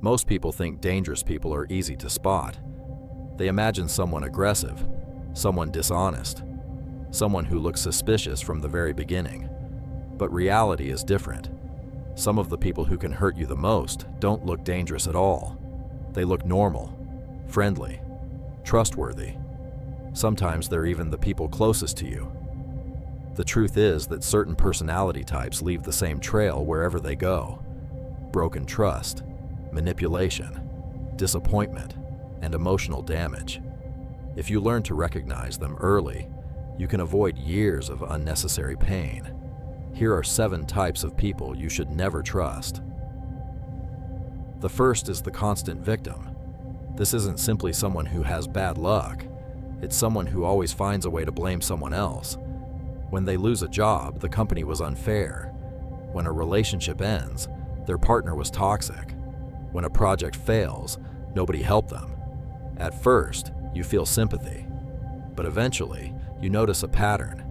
Most people think dangerous people are easy to spot. They imagine someone aggressive, someone dishonest, someone who looks suspicious from the very beginning. But reality is different. Some of the people who can hurt you the most don't look dangerous at all. They look normal, friendly, trustworthy. Sometimes they're even the people closest to you. The truth is that certain personality types leave the same trail wherever they go. Broken trust, manipulation, disappointment, and emotional damage. If you learn to recognize them early, you can avoid years of unnecessary pain. Here are 7 types of people you should never trust. The first is the constant victim. This isn't simply someone who has bad luck. It's someone who always finds a way to blame someone else. When they lose a job, the company was unfair. When a relationship ends, their partner was toxic. When a project fails, nobody helped them. At first, you feel sympathy, but eventually, you notice a pattern.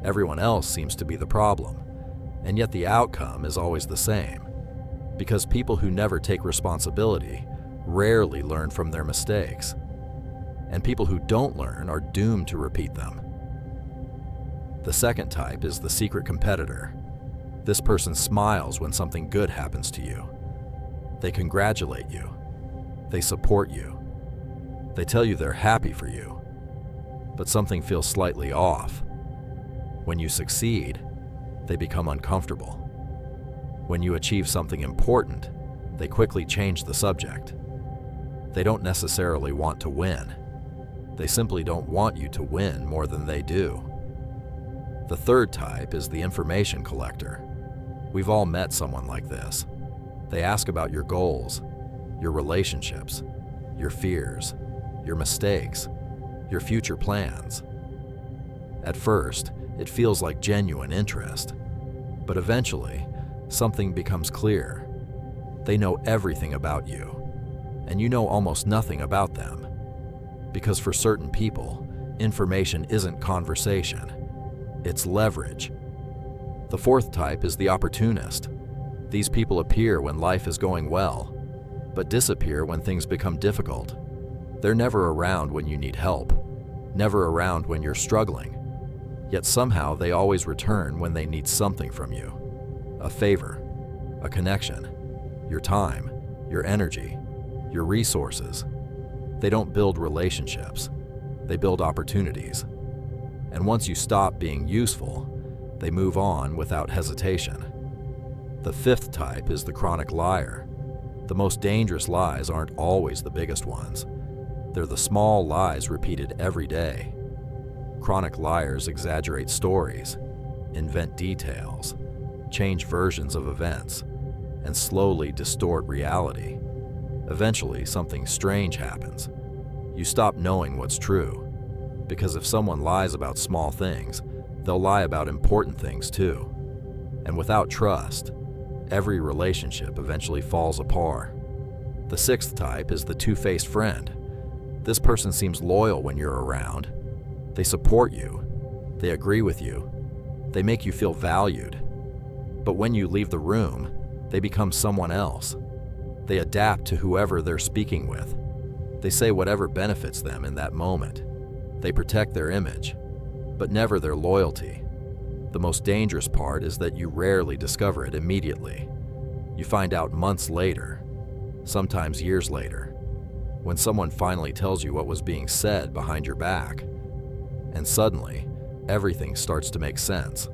Everyone else seems to be the problem, and yet the outcome is always the same. Because people who never take responsibility rarely learn from their mistakes, and people who don't learn are doomed to repeat them. The second type is the secret competitor. This person smiles when something good happens to you. They congratulate you. They support you. They tell you they're happy for you. But something feels slightly off. When you succeed, they become uncomfortable. When you achieve something important, they quickly change the subject. They don't necessarily want to win. They simply don't want you to win more than they do. The third type is the information collector. We've all met someone like this. They ask about your goals, your relationships, your fears, your mistakes, your future plans. At first, it feels like genuine interest, but eventually, something becomes clear. They know everything about you, and you know almost nothing about them. Because for certain people, information isn't conversation, it's leverage. The fourth type is the opportunist. These people appear when life is going well, but disappear when things become difficult. They're never around when you need help, never around when you're struggling. Yet somehow they always return when they need something from you. A favor, a connection, your time, your energy, your resources. They don't build relationships, they build opportunities. And once you stop being useful, they move on without hesitation. The fifth type is the chronic liar. The most dangerous lies aren't always the biggest ones. They're the small lies repeated every day. Chronic liars exaggerate stories, invent details, change versions of events, and slowly distort reality. Eventually, something strange happens. You stop knowing what's true. Because if someone lies about small things, they'll lie about important things too. And without trust, every relationship eventually falls apart. The sixth type is the two-faced friend. This person seems loyal when you're around. They support you. They agree with you. They make you feel valued. But when you leave the room, they become someone else. They adapt to whoever they're speaking with. They say whatever benefits them in that moment. They protect their image, but never their loyalty. The most dangerous part is that you rarely discover it immediately. You find out months later, sometimes years later, when someone finally tells you what was being said behind your back. And suddenly, everything starts to make sense.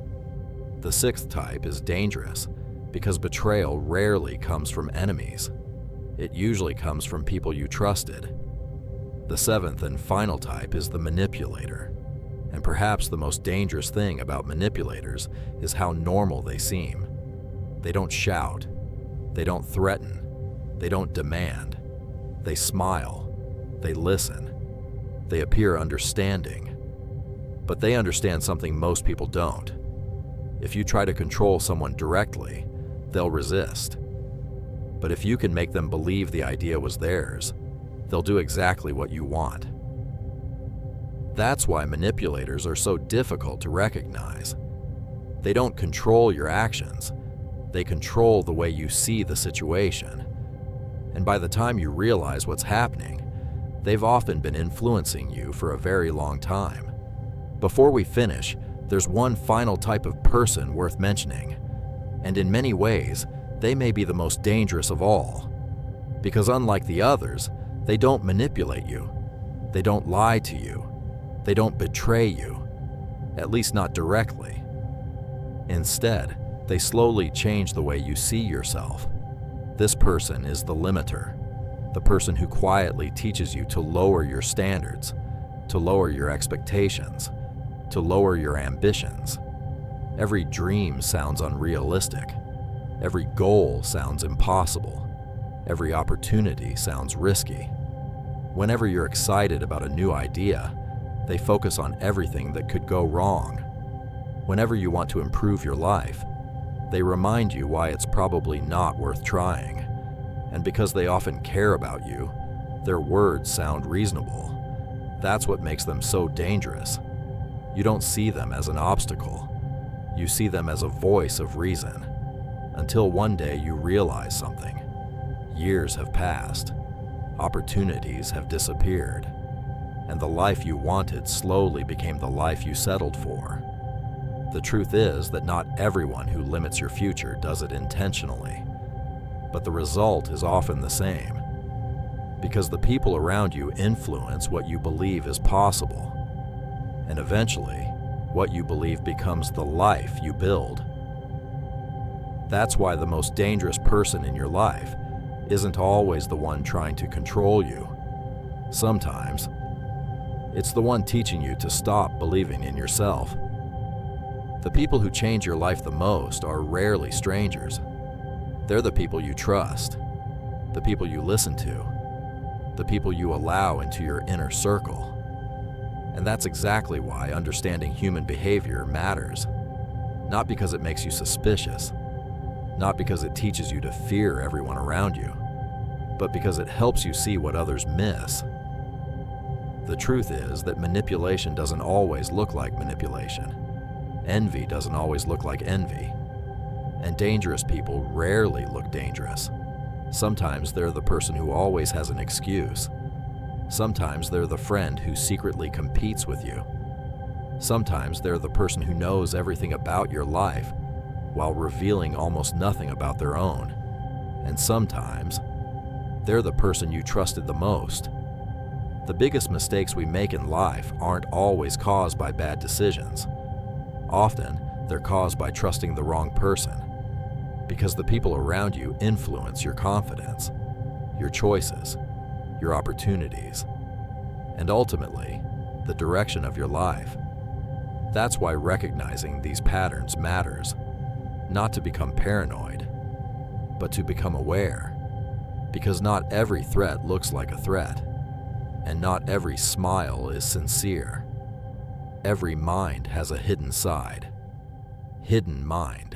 The sixth type is dangerous because betrayal rarely comes from enemies. It usually comes from people you trusted. The seventh and final type is the manipulator. And perhaps the most dangerous thing about manipulators is how normal they seem. They don't shout. They don't threaten. They don't demand. They smile. They listen. They appear understanding. But they understand something most people don't. If you try to control someone directly, they'll resist. But if you can make them believe the idea was theirs, they'll do exactly what you want. That's why manipulators are so difficult to recognize. They don't control your actions. They control the way you see the situation. And by the time you realize what's happening, they've often been influencing you for a very long time. Before we finish, there's one final type of person worth mentioning. And in many ways, they may be the most dangerous of all. Because unlike the others, they don't manipulate you. They don't lie to you. They don't betray you, at least not directly. Instead, they slowly change the way you see yourself. This person is the limiter, the person who quietly teaches you to lower your standards, to lower your expectations, to lower your ambitions. Every dream sounds unrealistic. Every goal sounds impossible. Every opportunity sounds risky. Whenever you're excited about a new idea, they focus on everything that could go wrong. Whenever you want to improve your life, they remind you why it's probably not worth trying. And because they often care about you, their words sound reasonable. That's what makes them so dangerous. You don't see them as an obstacle. You see them as a voice of reason. Until one day you realize something. Years have passed. Opportunities have disappeared. And the life you wanted slowly became the life you settled for. The truth is that not everyone who limits your future does it intentionally. But the result is often the same. Because the people around you influence what you believe is possible. And eventually, what you believe becomes the life you build. That's why the most dangerous person in your life isn't always the one trying to control you. Sometimes, it's the one teaching you to stop believing in yourself. The people who change your life the most are rarely strangers. They're the people you trust, the people you listen to, the people you allow into your inner circle. And that's exactly why understanding human behavior matters. Not because it makes you suspicious, not because it teaches you to fear everyone around you, but because it helps you see what others miss. The truth is that manipulation doesn't always look like manipulation. Envy doesn't always look like envy. And dangerous people rarely look dangerous. Sometimes they're the person who always has an excuse. Sometimes they're the friend who secretly competes with you. Sometimes they're the person who knows everything about your life while revealing almost nothing about their own. And sometimes they're the person you trusted the most. The biggest mistakes we make in life aren't always caused by bad decisions. Often, they're caused by trusting the wrong person. Because the people around you influence your confidence, your choices, your opportunities, and ultimately, the direction of your life. That's why recognizing these patterns matters. Not to become paranoid, but to become aware. Because not every threat looks like a threat, and not every smile is sincere. Every mind has a hidden side. Hidden mind.